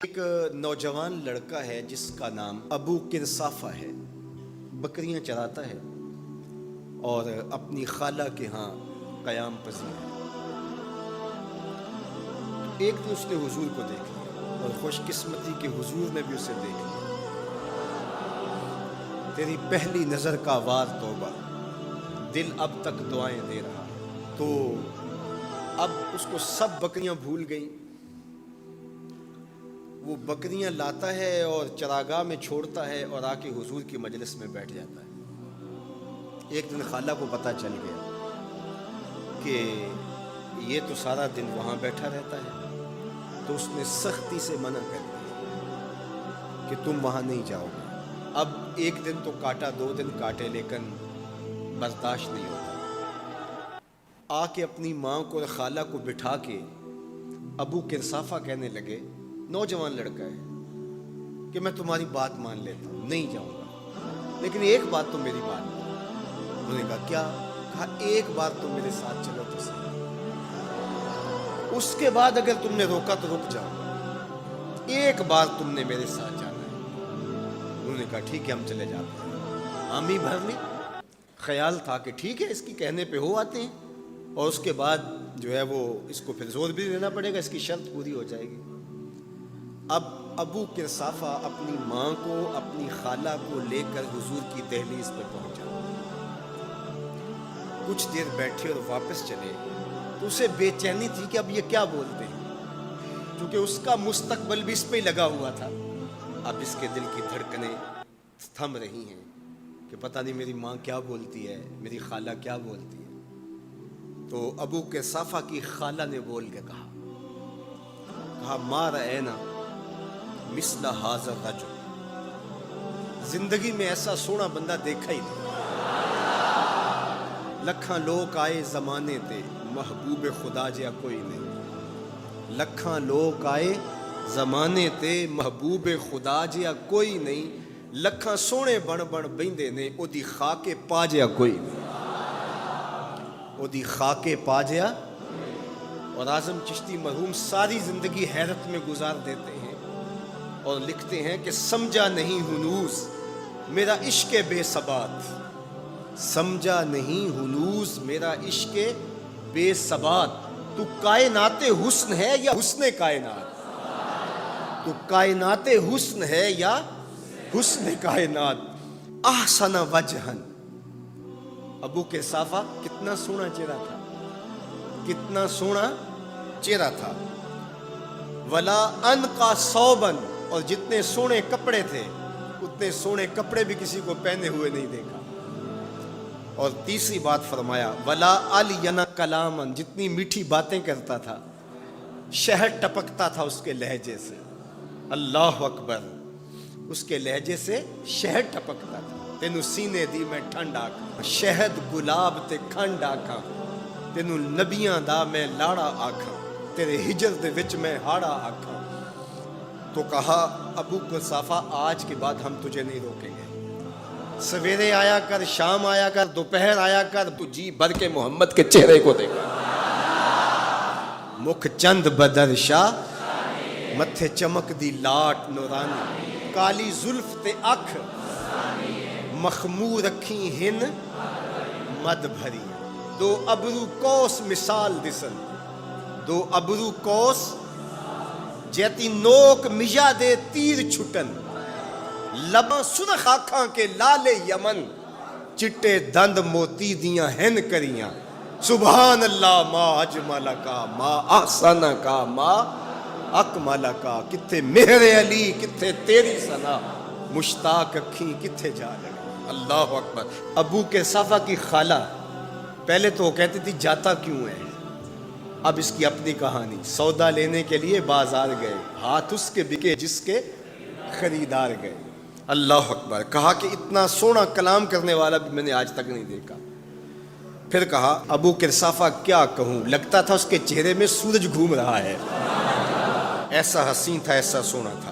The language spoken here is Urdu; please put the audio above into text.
ایک نوجوان لڑکا ہے جس کا نام ابو کرسافہ ہے، بکریاں چراتا ہے اور اپنی خالہ کے ہاں قیام پذیر ہے۔ ایک دن اس نے حضور کو دیکھ لیا اور خوش قسمتی کے حضور نے بھی اسے دیکھ لیا۔ تیری پہلی نظر کا وار توبہ، دل اب تک دعائیں دے رہا ہے۔ تو اب اس کو سب بکریاں بھول گئیں، وہ بکریاں لاتا ہے اور چراگاہ میں چھوڑتا ہے اور آ کے حضور کی مجلس میں بیٹھ جاتا ہے۔ ایک دن خالہ کو پتہ چل گیا کہ یہ تو سارا دن وہاں بیٹھا رہتا ہے، تو اس نے سختی سے منع کر دیا کہ تم وہاں نہیں جاؤ گے۔ اب ایک دن تو کاٹا، 2 دن کاٹے، لیکن برداشت نہیں ہوتا۔ آ کے اپنی ماں کو اور خالہ کو بٹھا کے ابو کرسافہ کہنے لگے، نوجوان لڑکا ہے، کہ میں تمہاری بات مان لیتا ہوں، نہیں جاؤں گا، لیکن ایک بات تو میری مان لو۔ انہوں نے کہا کیا؟ کہا ایک بار تم میرے ساتھ چلو تو صحیح، اس کے بعد اگر تم نے روکا تو رک جاؤں گا، ایک بار تم نے میرے ساتھ جانا ہے۔ انہوں نے کہا ٹھیک ہے، ہم چلے جاتے ہیں۔ حامی بھر لی، خیال تھا کہ ٹھیک ہے، اس کی کہنے پہ ہو آتے ہیں، اور اس کے بعد جو ہے وہ اس کو پھر زور بھی دینا پڑے گا، اس کی شرط پوری ہو جائے گی۔ اب ابو کرسافہ اپنی ماں کو، اپنی خالہ کو لے کر حضور کی دہلیز پہ پہنچا۔ کچھ دیر بیٹھے اور واپس چلے تو اسے بے چینی تھی کہ اب یہ کیا بولتے ہیں، کیونکہ اس کا مستقبل بھی اس پہ لگا ہوا تھا۔ اب اس کے دل کی دھڑکنیں تھم رہی ہیں کہ پتہ نہیں میری ماں کیا بولتی ہے، میری خالہ کیا بولتی ہے۔ تو ابو کرسافہ کی خالہ نے بول کے کہا ما رأینا مثل ھذا الرجل، زندگی میں ایسا سونا بندہ دیکھا ہی نہیں۔ لکھاں لوگ آئے زمانے تے، محبوب خدا جیا کوئی نہیں۔ لکھاں لوگ آئے زمانے تے، محبوب خدا جیا کوئی نہیں۔ لکھاں سونے بن بن بیندے نے، او دی خاک پا جیا کوئی نہیں، او دی خاک پا جیا۔ اور اعظم چشتی مرحوم ساری زندگی حیرت میں گزار دیتے ہیں اور لکھتے ہیں کہ سمجھا نہیں ہنوز میرا عشق بے ثبات، سمجھا نہیں ہنوز میرا عشق بے ثبات۔ تو کائنات حسن ہے یا حسن کائنات؟ تو کائنات حسن ہے یا حسن کائنات؟ احسن وجہن، ابو کرسافہ کتنا سونا چہرہ تھا، کتنا سونا چہرہ تھا۔ ولا انقا ثوبن، اور جتنے سونے کپڑے تھے اتنے سونے کپڑے بھی کسی کو پہنے ہوئے نہیں دیکھا۔ اور تیسری بات فرمایا ولا الین کلامن، جتنی میٹھی باتیں کرتا تھا، شہد ٹپکتا تھا اس کے لہجے سے۔ اللہ اکبر، اس کے لہجے سے شہد ٹپکتا تھا۔ تینو سینے دی میں ٹھنڈ آکھاں، شہد گلاب تے کھنڈ آکھاں، تینو نبیاں دا میں لاڑا آکھاں، تیرے ہجر دے وچ میں ہاڑا آکھاں۔ تو کہا ابو کرسافہ آج کے بعد ہم تجھے نہیں روکیں گے، سویرے آیا کر، شام آیا کر، دوپہر آیا کر، تو جی بھر کے محمد کے چہرے کو دیکھا۔ مکھ چند بدر شاہ، متھے چمک دی لاٹ نورانی، کالی زلف تے اکھ، مخمور رکھی ہن مد بھری، دو ابرو کوس مثال دسن، دو ابرو کوس جیتی نوک مجا دے تیر چھٹن، لباں سرخ آنکھاں کے لال یمن، چٹے دند موتی دیاں ہن کریاں۔ سبحان اللہ ما اجمل کا، ما احسن کا، ما اکمل کا۔ کتھے مہر علی، کتھے تیری ثنا، مشتاق اکھیں کتھے جا لگی۔ اللہ اکبر۔ ابو کرسافہ کی خالہ پہلے تو وہ کہتی تھی جاتا کیوں ہے، اب اس کی اپنی کہانی۔ سودا لینے کے لیے بازار گئے، ہاتھ اس کے بکے جس کے خریدار گئے۔ اللہ اکبر۔ کہا کہ اتنا سونا کلام کرنے والا بھی میں نے آج تک نہیں دیکھا۔ پھر کہا ابو کرسافہ کیا کہوں، لگتا تھا اس کے چہرے میں سورج گھوم رہا ہے، ایسا حسین تھا، ایسا سونا تھا۔